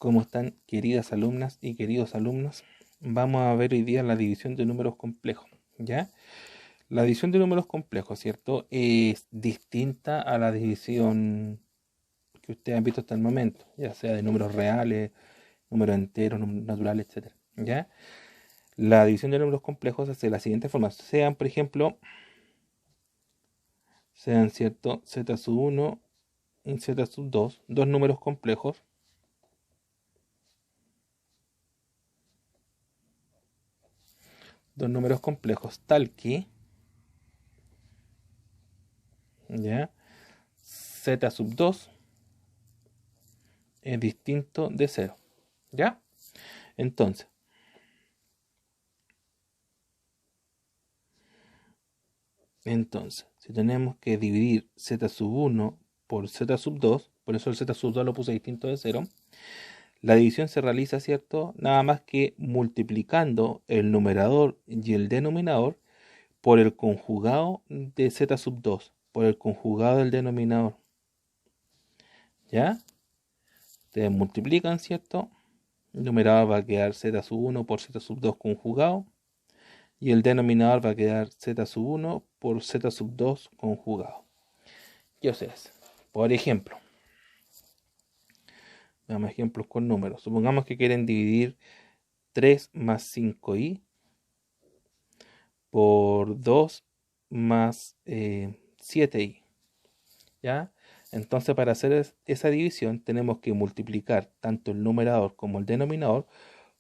¿Cómo están, queridas alumnas y queridos alumnos? Vamos a ver hoy día la división de números complejos, ¿ya? La división de números complejos, ¿cierto? Es distinta a la división que ustedes han visto hasta el momento, ya sea de números reales, números enteros, números naturales, etcétera, ¿ya? La división de números complejos es de la siguiente forma. Sean, por ejemplo, ¿cierto? Z sub 1 y Z sub 2, dos números complejos. Dos números complejos tal que, ¿ya? Z sub 2 es distinto de 0, ¿ya? Entonces, si tenemos que dividir z sub 1 por z sub 2, por eso el z sub 2 lo puse distinto de 0, la división se realiza, ¿cierto? Nada más que multiplicando el numerador y el denominador por el conjugado de z sub 2, por el conjugado del denominador, ¿ya? Ustedes multiplican, ¿cierto? El numerador va a quedar z sub 1 por z sub 2 conjugado. Y el denominador va a quedar z sub 1 por z sub 2 conjugado. ¿Qué es? Por ejemplo, veamos ejemplos con números. Supongamos que quieren dividir 3 más 5i por 2 más 7i. ¿Ya? Entonces, para hacer esa división tenemos que multiplicar tanto el numerador como el denominador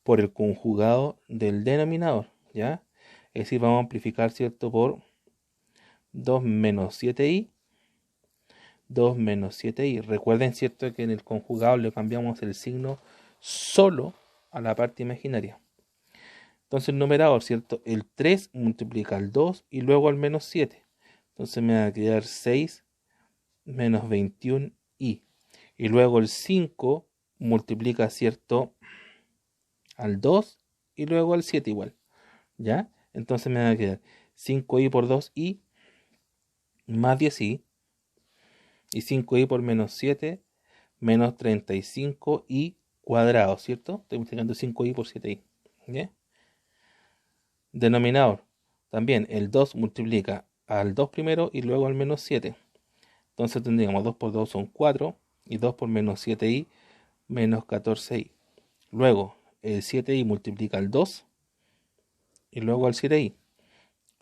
por el conjugado del denominador, ¿ya? Es decir, vamos a amplificar, ¿cierto? Por 2 menos 7i, 2 menos 7i. Recuerden, ¿cierto?, que en el conjugado le cambiamos el signo solo a la parte imaginaria. Entonces el numerador, ¿cierto? El 3 multiplica el 2 y luego al menos 7. Entonces me va a quedar 6 menos 21i. Y luego el 5 multiplica, ¿cierto?, al 2 y luego al 7 igual. ¿Ya? Entonces me va a quedar 5i por 2i más 10i. Y 5i por menos 7 menos 35i cuadrado, ¿cierto? Estoy multiplicando 5i por 7i. ¿Ya? Denominador. También el 2 multiplica al 2 primero y luego al menos 7. Entonces tendríamos 2 por 2 son 4 y 2 por menos 7i menos 14i. Luego el 7i multiplica al 2 y luego al 7i.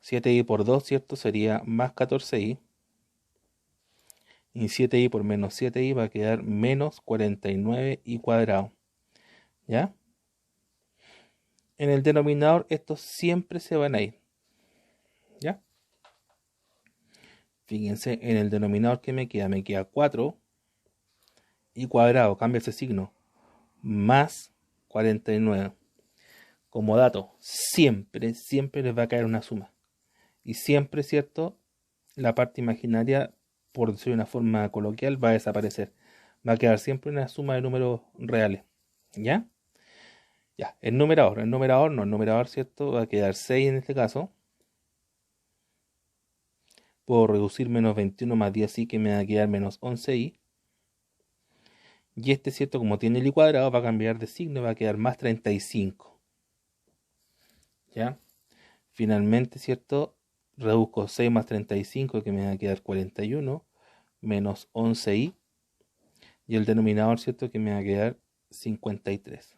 7i por 2, ¿cierto? Sería más 14i. Y 7i por menos 7i va a quedar menos 49i cuadrado. ¿Ya? En el denominador estos siempre se van a ir. ¿Ya? Fíjense, en el denominador que me queda 4 y cuadrado, cambia ese signo, más 49. Como dato, siempre les va a caer una suma. Y siempre, ¿cierto?, la parte imaginaria, por decirlo de una forma coloquial, va a desaparecer. Va a quedar siempre una suma de números reales. ¿Ya? Ya, el numerador, ¿cierto? Va a quedar 6 en este caso. Puedo reducir menos 21 más 10i, que me va a quedar menos 11i. Y este, ¿cierto? Como tiene el i cuadrado, va a cambiar de signo, va a quedar más 35. ¿Ya? Finalmente, ¿cierto? Reduzco 6 más 35, que me va a quedar 41, menos 11i. Y el denominador, ¿cierto? Que me va a quedar 53.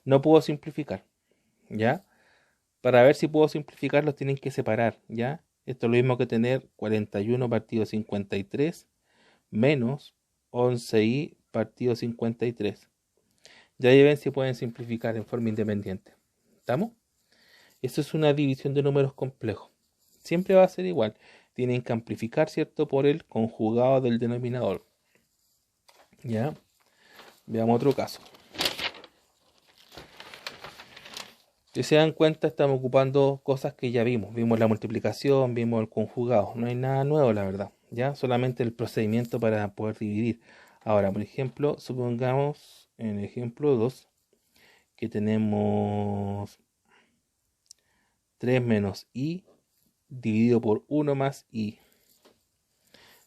No puedo simplificar, ¿ya? Para ver si puedo simplificar, los tienen que separar, ¿ya? Esto es lo mismo que tener 41 partido 53 menos 11i partido 53. Ya ven si pueden simplificar en forma independiente. ¿Estamos? Esto es una división de números complejos. Siempre va a ser igual. Tienen que amplificar, ¿cierto?, por el conjugado del denominador. ¿Ya? Veamos otro caso. Si se dan cuenta, estamos ocupando cosas que ya vimos. Vimos la multiplicación, vimos el conjugado. No hay nada nuevo, la verdad. Ya solamente el procedimiento para poder dividir. Ahora, por ejemplo, supongamos en el ejemplo 2 que tenemos 3 menos i dividido por 1 más i.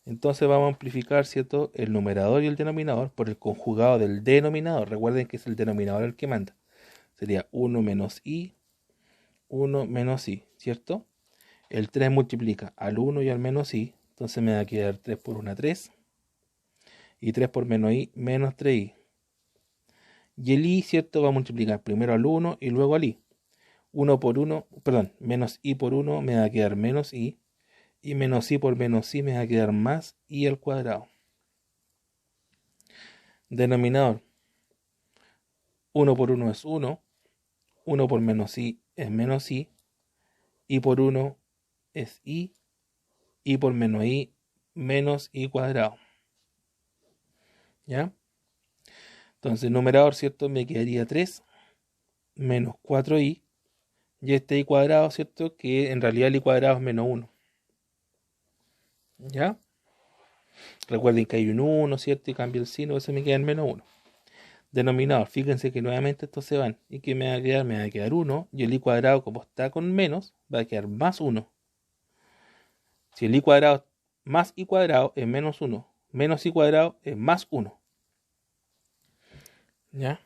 Entonces vamos a amplificar, ¿cierto?, el numerador y el denominador por el conjugado del denominador. Recuerden que es el denominador el que manda. Sería 1 menos i, 1 menos i, ¿cierto? El 3 multiplica al 1 y al menos i. Entonces me va a quedar 3 por 1, 3. Y 3 por menos i, menos 3i. Y el i, ¿cierto?, va a multiplicar primero al 1 y luego al i. 1 por 1, perdón, menos i por 1 me va a quedar menos i. Y menos i por menos i me va a quedar más i al cuadrado. Denominador. 1 por 1 es 1. 1 por menos i es menos i. I por 1 es i. I por menos i menos i cuadrado. ¿Ya? Entonces, numerador, ¿cierto? Me quedaría 3 menos 4i. Y este i cuadrado, ¿cierto? Que en realidad el i cuadrado es menos 1. ¿Ya? Recuerden que hay un 1, ¿cierto? Y cambio el signo, eso me queda en menos 1. Denominador, fíjense que nuevamente estos se van. ¿Y qué me va a quedar? Me va a quedar 1. Y el i cuadrado, como está con menos, va a quedar más 1. Si el i cuadrado más i cuadrado es menos 1. Menos i cuadrado es más 1. ¿Ya?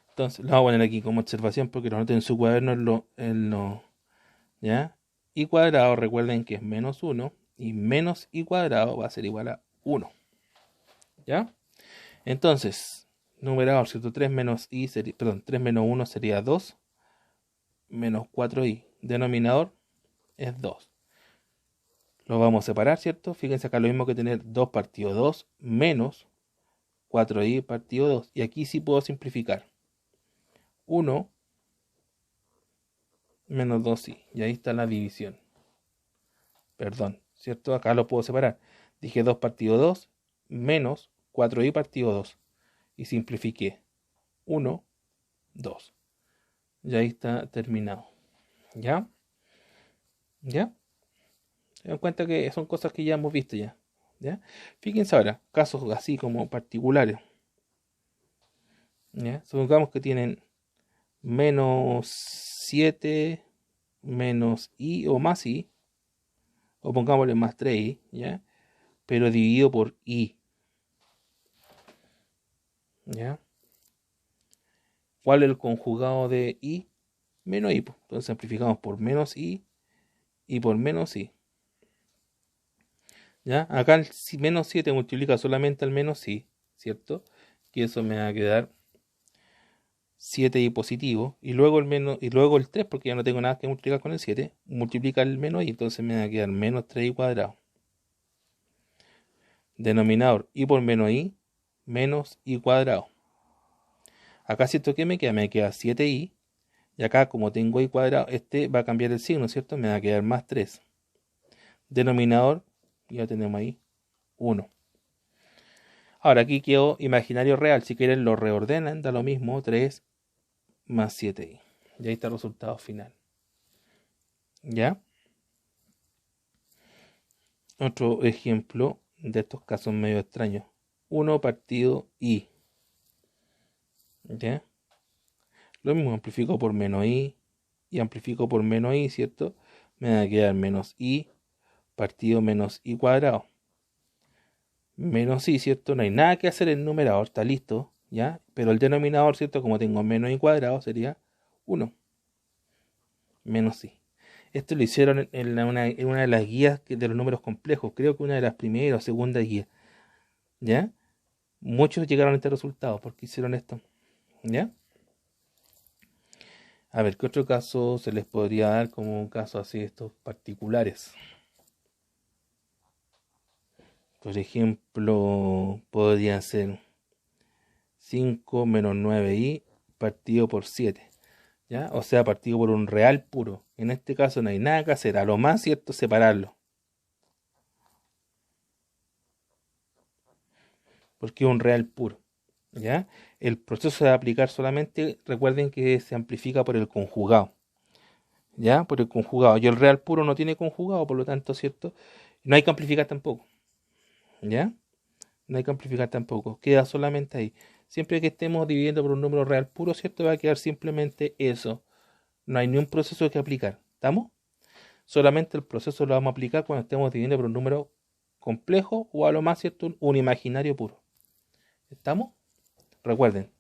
Entonces, lo voy a poner aquí como observación porque lo noten en su cuaderno. ¿Ya? I cuadrado, recuerden que es menos 1. Y menos i cuadrado va a ser igual a 1. ¿Ya? Entonces, numerador, ¿cierto? 3 menos i sería, perdón, 3 menos 1 sería 2. Menos 4i. Denominador es 2. Lo vamos a separar, ¿cierto? Fíjense acá lo mismo que tener 2 partido 2 menos 4i partido 2. Y aquí sí puedo simplificar. 1 menos 2i. Y ahí está la división. Perdón, ¿cierto? Acá lo puedo separar. Dije 2 partido 2 menos 4i partido 2. Y simplifiqué. 1, 2. Y ahí está terminado. ¿Ya? ¿Ya? Se dan cuenta que son cosas que ya hemos visto ya. ¿Ya? Fíjense ahora, casos así como particulares. ¿Ya? Supongamos que tienen menos 7 menos i o más i, o pongámosle más 3i, ¿ya? Pero dividido por i. ¿Ya? ¿Cuál es el conjugado de i? Menos i. Entonces simplificamos por menos i y por menos i. ¿Ya? Acá el menos 7 multiplica solamente al menos i, ¿cierto? Que eso me va a quedar 7i positivo. Y luego el menos, y luego el 3, porque ya no tengo nada que multiplicar con el 7. Multiplica el menos i, entonces me va a quedar menos 3i cuadrado. Denominador i por menos i, menos i cuadrado. Acá, ¿cierto? ¿Qué me queda? Me queda 7i. Y acá, como tengo i cuadrado, este va a cambiar el signo, ¿cierto? Me va a quedar más 3. Denominador, ya tenemos ahí 1. Ahora aquí quedó imaginario real. Si quieren lo reordenan, da lo mismo. 3 más 7i. Y ahí está el resultado final. ¿Ya? Otro ejemplo de estos casos medio extraños. 1 partido i. ¿Ya? Lo mismo, amplifico por menos i y amplifico por menos i, ¿cierto? Me va a quedar menos i partido menos i cuadrado. Menos i, ¿cierto? No hay nada que hacer en el numerador, está listo, ¿ya? Pero el denominador, ¿cierto? Como tengo menos i cuadrado, sería 1. Menos i. Esto lo hicieron en una de las guías de los números complejos. Creo que una de las primeras o segundas guías. ¿Ya? Muchos llegaron a este resultado porque hicieron esto. ¿Ya? A ver, ¿qué otro caso se les podría dar como un caso así de estos particulares? Por ejemplo, podría ser 5 menos 9i partido por 7. ¿Ya? O sea, partido por un real puro. En este caso no hay nada que hacer. A lo más cierto, separarlo. Porque es un real puro. ¿Ya? El proceso de aplicar solamente, recuerden que se amplifica por el conjugado. ¿Ya? Por el conjugado. Y el real puro no tiene conjugado, por lo tanto, ¿cierto? No hay que amplificar tampoco. ¿Ya? No hay que amplificar tampoco. Queda solamente ahí. Siempre que estemos dividiendo por un número real puro, ¿cierto? Va a quedar simplemente eso. No hay ni un proceso que aplicar. ¿Estamos? Solamente el proceso lo vamos a aplicar cuando estemos dividiendo por un número complejo o a lo más, ¿cierto?, un imaginario puro. ¿Estamos? Recuerden,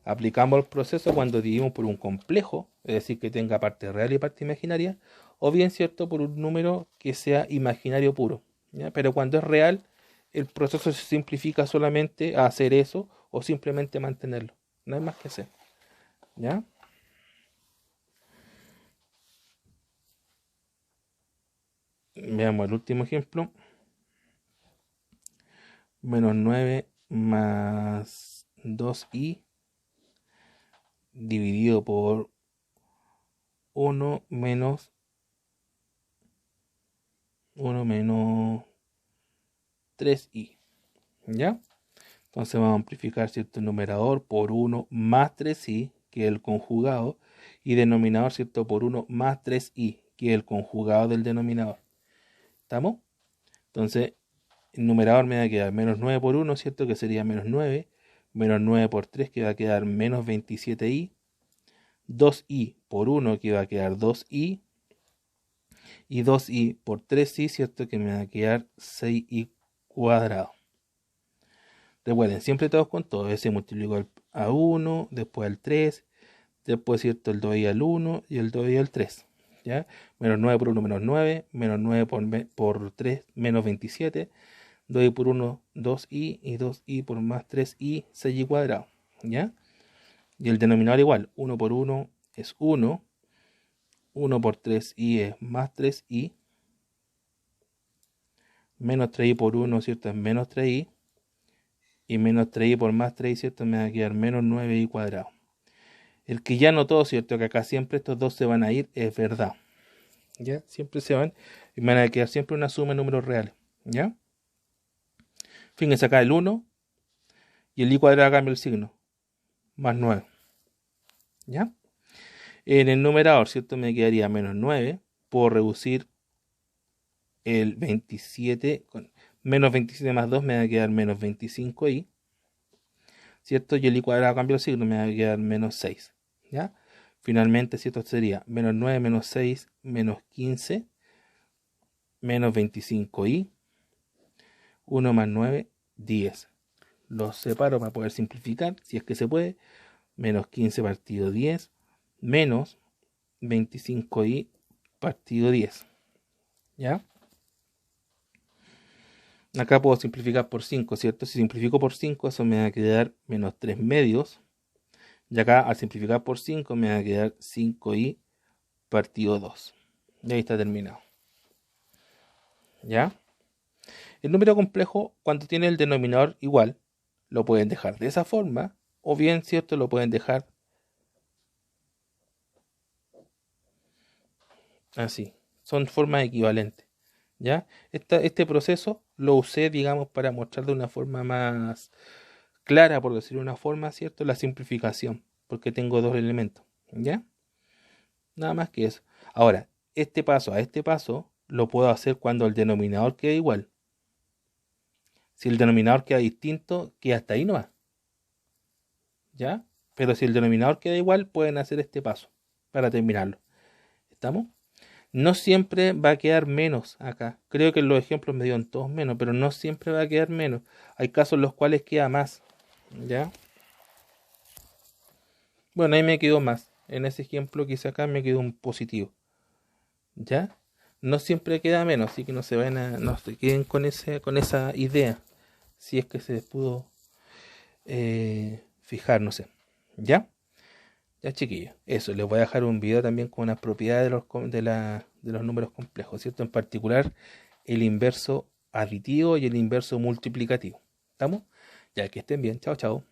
aplicamos el proceso cuando dividimos por un complejo, es decir, que tenga parte real y parte imaginaria, o bien, ¿cierto?, por un número que sea imaginario puro, ¿ya? Pero cuando es real, el proceso se simplifica solamente a hacer eso o simplemente mantenerlo. No hay más que hacer, ¿ya? Veamos el último ejemplo. Menos 9 más 2i dividido por 1 menos 3i, ¿ya? Entonces vamos a amplificar, ¿cierto?, el numerador por 1 más 3i, que es el conjugado, y denominador, ¿cierto?, por 1 más 3i, que es el conjugado del denominador. ¿Estamos? Entonces, el numerador me va a quedar menos 9 por 1, ¿cierto?, que sería menos 9, menos 9 por 3, que va a quedar menos 27i, 2i por 1, que va a quedar 2i, y 2i por 3i, ¿cierto?, que me va a quedar 6i cuadrado. Recuerden, siempre todos con todo. Se multiplicó a 1, después al 3, después, ¿cierto?, el 2i al 1 y el 2i al 3. ¿Ya? Menos 9 por 1, menos 9. Menos 9 por 3, menos 27. 2i por 1, 2i. Y 2i por más 3i, 6i cuadrado. ¿Ya? Y el denominador igual. 1 por 1 es 1. 1 por 3i es más 3i. Menos 3i por 1, ¿cierto?, es menos 3i. Y menos 3i por más 3i, ¿cierto?, me va a quedar menos 9i cuadrado. El que ya notó, ¿cierto?, que acá siempre estos dos se van a ir, es verdad. ¿Ya? Siempre se van y me van a quedar siempre una suma de números reales. ¿Ya? Fíjense acá el 1 y el i cuadrado cambia el signo. Más 9. ¿Ya? En el numerador, ¿cierto?, me quedaría menos 9. Puedo reducir el 27 con menos 27 más 2 me va a quedar menos 25i. ¿Cierto? Y el i cuadrado cambia el signo, me va a quedar menos 6. ¿Ya? Finalmente, ¿cierto?, sería menos 9 menos 6 menos 15 menos 25i. 1 más 9, 10. Los separo para poder simplificar, si es que se puede. Menos 15 partido 10 menos 25i partido 10. ¿Ya? Acá puedo simplificar por 5, ¿cierto? Si simplifico por 5, eso me va a quedar menos 3 medios. Y acá, al simplificar por 5, me va a quedar 5i partido 2. Y ahí está terminado. ¿Ya? El número complejo, cuando tiene el denominador igual, lo pueden dejar de esa forma, o bien, ¿cierto?, lo pueden dejar así. Son formas equivalentes. ¿Ya? Este proceso lo usé, digamos, para mostrar de una forma más clara, por decirlo de una forma, ¿cierto?, la simplificación, porque tengo dos elementos. ¿Ya? Nada más que eso. Ahora, este paso a este paso lo puedo hacer cuando el denominador queda igual. Si el denominador queda distinto, queda hasta ahí nomás. ¿Ya? Pero si el denominador queda igual, pueden hacer este paso para terminarlo. ¿Estamos? No siempre va a quedar menos acá. Creo que en los ejemplos me dieron todos menos, pero no siempre va a quedar menos. Hay casos en los cuales queda más. ¿Ya? Bueno, ahí me quedó más. En ese ejemplo que hice acá me quedó un positivo. ¿Ya? No siempre queda menos, así que no se queden con esa idea. Si es que se pudo fijar, no sé. ¿Ya? Ya, chiquillos. Eso, les voy a dejar un video también con unas propiedades de los números complejos, ¿cierto? En particular, el inverso aditivo y el inverso multiplicativo. ¿Estamos? Ya, que estén bien. Chao, chao.